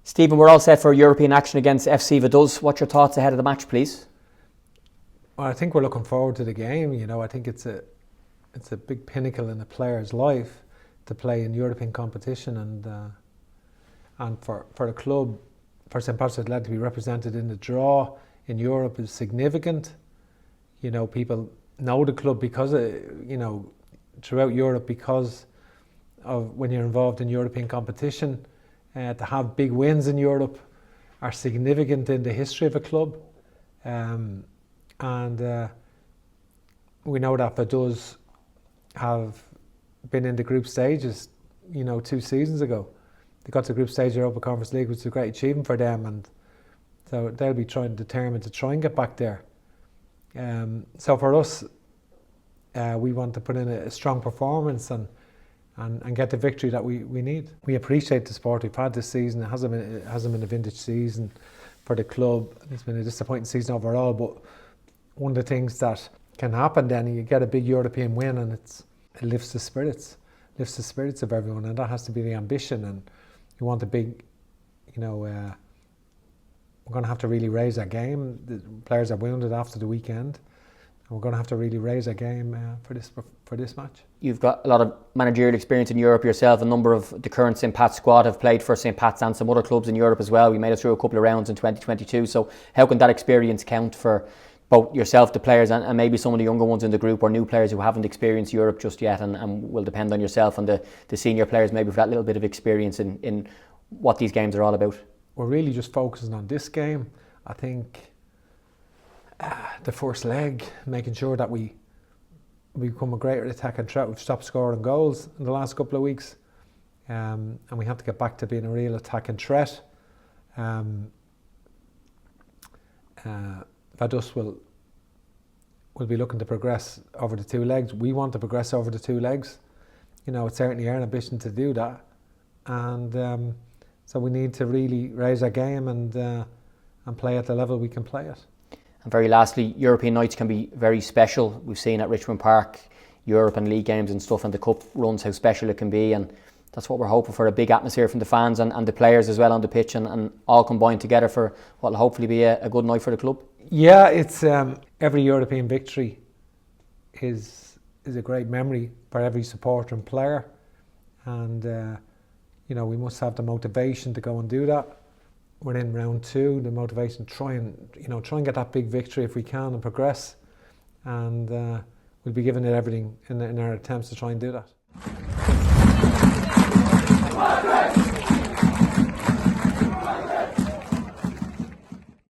Stephen, we're all set for European action against FC Vaduz. What's your thoughts ahead of the match, please? Well, I think we're looking forward to the game. You know, I think it's a big pinnacle in a player's life to play in European competition, and for the club, for St. Patrick's to be represented in the draw in Europe is significant. You know, people know the club because throughout Europe, because of when you're involved in European competition. To have big wins in Europe are significant in the history of a club, and we know that Vaduz have been in the group stages, 2 seasons ago. They got to the group stage of the Europa Conference League, which is a great achievement for them, and so they'll be determined to try and get back there. So for us, we want to put in a strong performance and get the victory that we need. We appreciate the support we've had this season. It hasn't been a vintage season for the club. It's been a disappointing season overall, but one of the things that can happen then, you get a big European win and it lifts the spirits of everyone, and that has to be the ambition. And you want a big, we're going to have to really raise our game. The players are wounded after the weekend. We're going to have to really raise our game for this match. You've got a lot of managerial experience in Europe yourself. A number of the current St. Pat's squad have played for St. Pat's and some other clubs in Europe as well. We made it through a couple of rounds in 2022. So how can that experience count for both yourself, the players, and maybe some of the younger ones in the group, or new players who haven't experienced Europe just yet, and will depend on yourself and the senior players maybe for that little bit of experience in what these games are all about? We're really just focusing on this game. I think the first leg, making sure that we become a greater attacking threat. We've stopped scoring goals in the last couple of weeks, and we have to get back to being a real attacking threat. Vaduz will be looking to progress over the 2 legs. We want to progress over the 2 legs. It's certainly our ambition to do that, and so we need to really raise our game and play at the level we can play at. And very lastly, European nights can be very special. We've seen at Richmond Park, Europe and league games and stuff, and the cup runs, how special it can be, and that's what we're hoping for, a big atmosphere from the fans and the players as well on the pitch, and all combined together for what will hopefully be a good night for the club. Yeah, it's every European victory is a great memory for every supporter and player, and we must have the motivation to go and do that. We're in round 2, the motivation to try and get that big victory if we can and progress, and we'll be giving it everything in our attempts to try and do that.